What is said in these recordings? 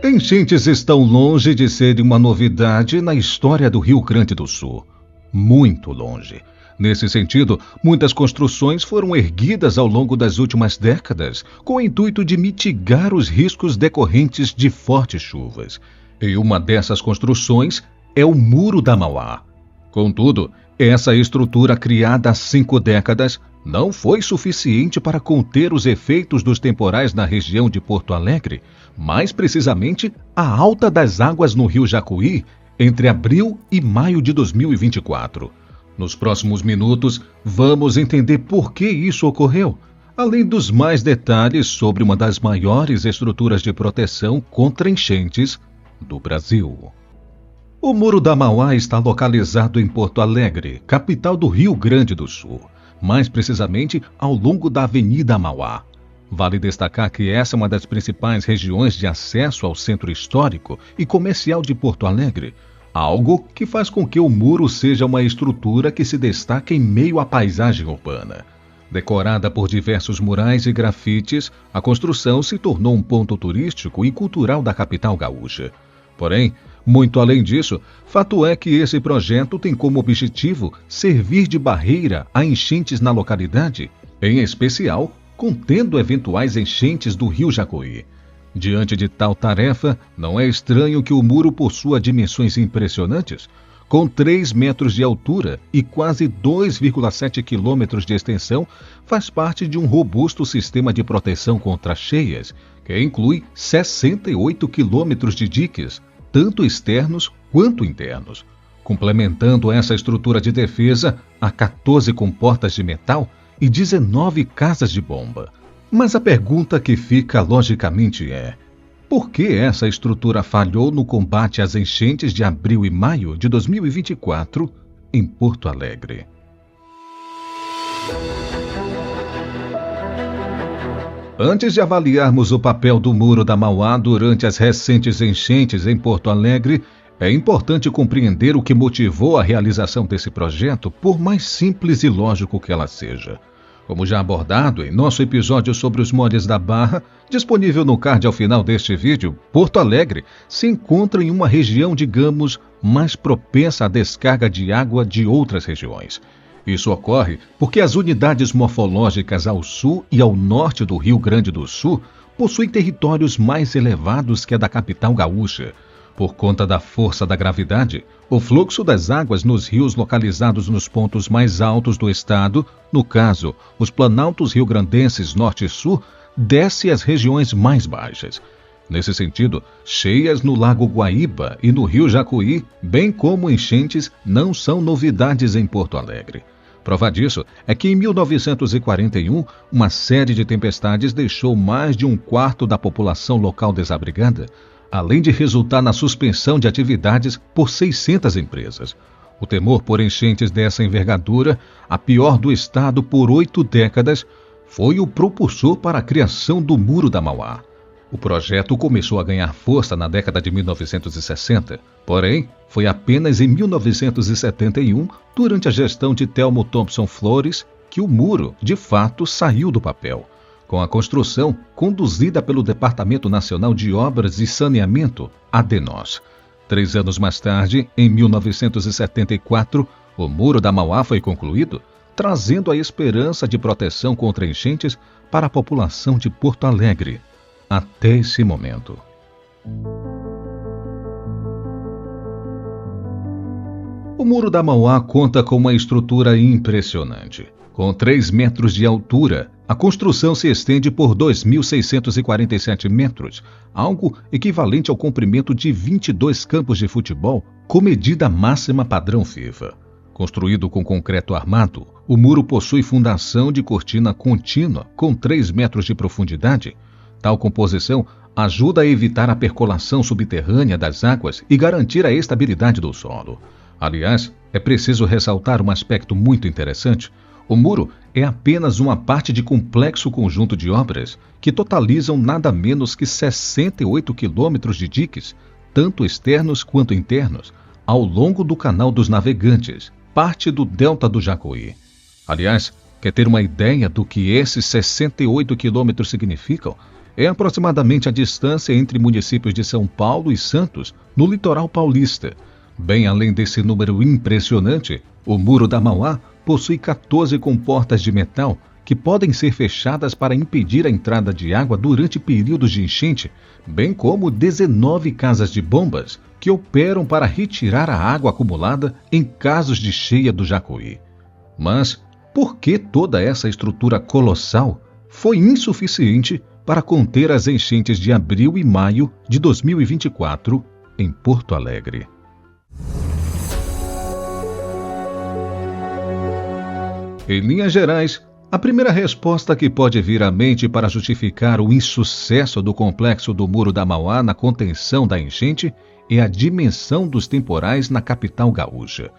Enchentes estão longe de serem uma novidade na história do Rio Grande do Sul. Muito longe. Nesse sentido, muitas construções foram erguidas ao longo das últimas décadas, com o intuito de mitigar os riscos decorrentes de fortes chuvas. E uma dessas construções é o Muro da Mauá. Contudo, essa estrutura criada há 5 décadas não foi suficiente para conter os efeitos dos temporais na região de Porto Alegre, mais precisamente a alta das águas no Rio Jacuí entre abril e maio de 2024. Nos próximos minutos, vamos entender por que isso ocorreu, além dos mais detalhes sobre uma das maiores estruturas de proteção contra enchentes do Brasil. O Muro da Mauá está localizado em Porto Alegre, capital do Rio Grande do Sul, mais precisamente ao longo da Avenida Mauá. Vale destacar que essa é uma das principais regiões de acesso ao centro histórico e comercial de Porto Alegre, algo que faz com que o muro seja uma estrutura que se destaca em meio à paisagem urbana. Decorada por diversos murais e grafites, a construção se tornou um ponto turístico e cultural da capital gaúcha. Porém, muito além disso, fato é que esse projeto tem como objetivo servir de barreira a enchentes na localidade, em especial contendo eventuais enchentes do Rio Jacuí. Diante de tal tarefa, não é estranho que o muro possua dimensões impressionantes. Com 3 metros de altura e quase 2,7 quilômetros de extensão, faz parte de um robusto sistema de proteção contra cheias, que inclui 68 quilômetros de diques, tanto externos quanto internos. Complementando essa estrutura de defesa, há 14 comportas de metal e 19 casas de bomba. Mas a pergunta que fica logicamente é: por que essa estrutura falhou no combate às enchentes de abril e maio de 2024 em Porto Alegre? Antes de avaliarmos o papel do Muro da Mauá durante as recentes enchentes em Porto Alegre, é importante compreender o que motivou a realização desse projeto, por mais simples e lógico que ela seja. Como já abordado em nosso episódio sobre os moles da Barra, disponível no card ao final deste vídeo, Porto Alegre se encontra em uma região, digamos, mais propensa à descarga de água de outras regiões. Isso ocorre porque as unidades morfológicas ao sul e ao norte do Rio Grande do Sul possuem territórios mais elevados que a da capital gaúcha. Por conta da força da gravidade, o fluxo das águas nos rios localizados nos pontos mais altos do estado, no caso, os planaltos rio-grandenses norte e sul, desce às regiões mais baixas. Nesse sentido, cheias no Lago Guaíba e no Rio Jacuí, bem como enchentes, não são novidades em Porto Alegre. Prova disso é que em 1941, uma série de tempestades deixou mais de 1/4 da população local desabrigada, além de resultar na suspensão de atividades por 600 empresas. O temor por enchentes dessa envergadura, a pior do estado por 8 décadas, foi o propulsor para a criação do Muro da Mauá. O projeto começou a ganhar força na década de 1960, porém, foi apenas em 1971, durante a gestão de Telmo Thompson Flores, que o muro, de fato, saiu do papel, com a construção conduzida pelo Departamento Nacional de Obras e Saneamento, ADENOS. 3 anos mais tarde, em 1974, o Muro da Mauá foi concluído, trazendo a esperança de proteção contra enchentes para a população de Porto Alegre, até esse momento. O Muro da Mauá conta com uma estrutura impressionante. Com 3 metros de altura, a construção se estende por 2.647 metros, algo equivalente ao comprimento de 22 campos de futebol, com medida máxima padrão FIFA. Construído com concreto armado, o muro possui fundação de cortina contínua com 3 metros de profundidade. Tal composição ajuda a evitar a percolação subterrânea das águas e garantir a estabilidade do solo. Aliás, é preciso ressaltar um aspecto muito interessante. O muro é apenas uma parte de complexo conjunto de obras que totalizam nada menos que 68 quilômetros de diques, tanto externos quanto internos, ao longo do Canal dos Navegantes, parte do Delta do Jacuí. Aliás, quer ter uma ideia do que esses 68 quilômetros significam? é aproximadamente a distância entre municípios de São Paulo e Santos, no litoral paulista. Bem além desse número impressionante, o Muro da Mauá possui 14 comportas de metal que podem ser fechadas para impedir a entrada de água durante períodos de enchente, bem como 19 casas de bombas que operam para retirar a água acumulada em casos de cheia do Jacuí. Mas por que toda essa estrutura colossal foi insuficiente para conter as enchentes de abril e maio de 2024 em Porto Alegre? Em linhas gerais, a primeira resposta que pode vir à mente para justificar o insucesso do complexo do Muro da Mauá na contenção da enchente é a dimensão dos temporais na capital gaúcha.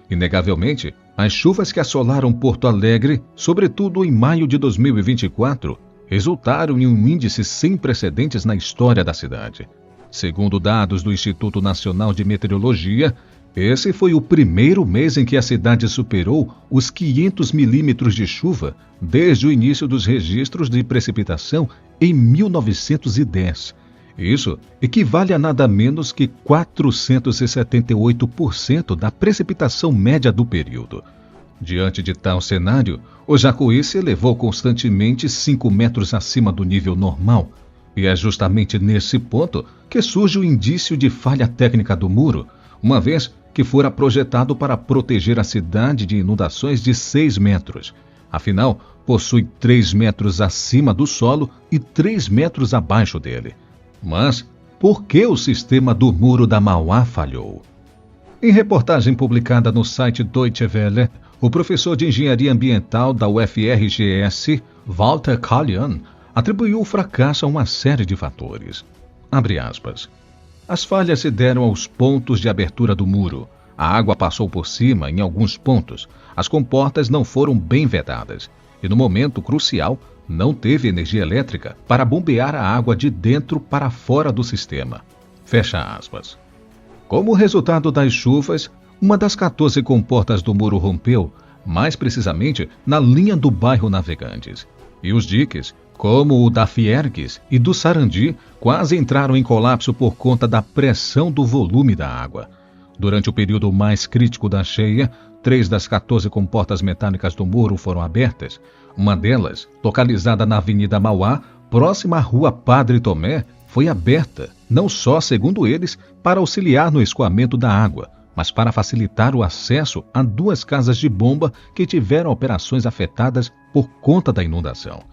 Inegavelmente, as chuvas que assolaram Porto Alegre, sobretudo em maio de 2024, resultaram em um índice sem precedentes na história da cidade. Segundo dados do Instituto Nacional de Meteorologia, esse foi o primeiro mês em que a cidade superou os 500 milímetros de chuva desde o início dos registros de precipitação em 1910. Isso equivale a nada menos que 478% da precipitação média do período. Diante de tal cenário, o Jacuí se elevou constantemente 5 metros acima do nível normal. E é justamente nesse ponto que surge o indício de falha técnica do muro, uma vez que fora projetado para proteger a cidade de inundações de 6 metros. Afinal, possui 3 metros acima do solo e 3 metros abaixo dele. Mas por que o sistema do Muro da Mauá falhou? Em reportagem publicada no site Deutsche Welle, o professor de Engenharia Ambiental da UFRGS, Walter Kalian, atribuiu o fracasso a uma série de fatores. Abre aspas. As falhas se deram aos pontos de abertura do muro. A água passou por cima em alguns pontos. As comportas não foram bem vedadas. E no momento crucial, não teve energia elétrica para bombear a água de dentro para fora do sistema. Fecha aspas. Como resultado das chuvas, uma das 14 comportas do muro rompeu, mais precisamente na linha do bairro Navegantes. E os diques, como o da Fiergues e do Sarandi, quase entraram em colapso por conta da pressão do volume da água. Durante o período mais crítico da cheia, 3 das 14 comportas metálicas do muro foram abertas. Uma delas, localizada na Avenida Mauá, próxima à Rua Padre Tomé, foi aberta, não só, segundo eles, para auxiliar no escoamento da água, mas para facilitar o acesso a 2 casas de bomba que tiveram operações afetadas por conta da inundação.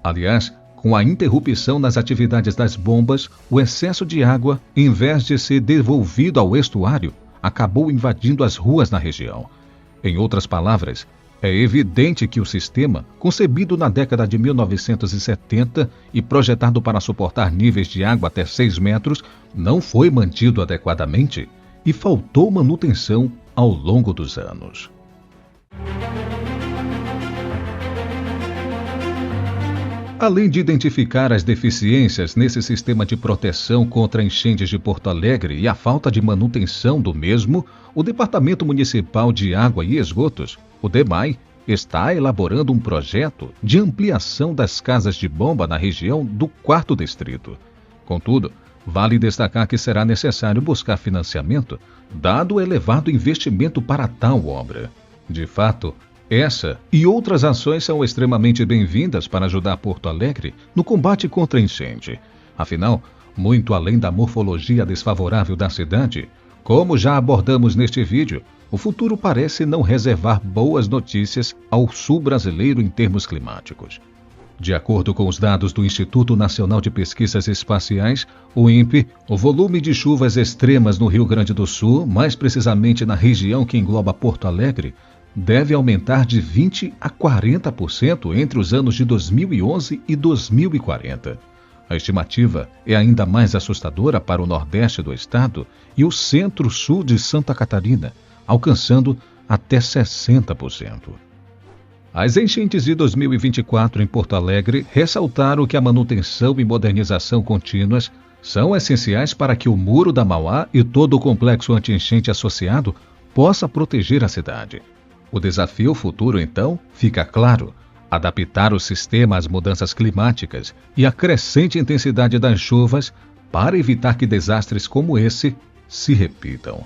Aliás, com a interrupção nas atividades das bombas, o excesso de água, em vez de ser devolvido ao estuário, acabou invadindo as ruas na região. Em outras palavras, é evidente que o sistema, concebido na década de 1970 e projetado para suportar níveis de água até 6 metros, não foi mantido adequadamente e faltou manutenção ao longo dos anos. Além de identificar as deficiências nesse sistema de proteção contra enchentes de Porto Alegre e a falta de manutenção do mesmo, o Departamento Municipal de Água e Esgotos, o DEMAI, está elaborando um projeto de ampliação das casas de bomba na região do 4º Distrito. Contudo, vale destacar que será necessário buscar financiamento, dado o elevado investimento para tal obra. De fato, essa e outras ações são extremamente bem-vindas para ajudar Porto Alegre no combate contra a enchente. Afinal, muito além da morfologia desfavorável da cidade, como já abordamos neste vídeo, o futuro parece não reservar boas notícias ao sul brasileiro em termos climáticos. De acordo com os dados do Instituto Nacional de Pesquisas Espaciais, o INPE, o volume de chuvas extremas no Rio Grande do Sul, mais precisamente na região que engloba Porto Alegre, deve aumentar de 20% a 40% entre os anos de 2011 e 2040. A estimativa é ainda mais assustadora para o nordeste do estado e o centro-sul de Santa Catarina, alcançando até 60%. As enchentes de 2024 em Porto Alegre ressaltaram que a manutenção e modernização contínuas são essenciais para que o Muro da Mauá e todo o complexo anti-enchente associado possa proteger a cidade. O desafio futuro, então, fica claro: adaptar o sistema às mudanças climáticas e à crescente intensidade das chuvas para evitar que desastres como esse se repitam.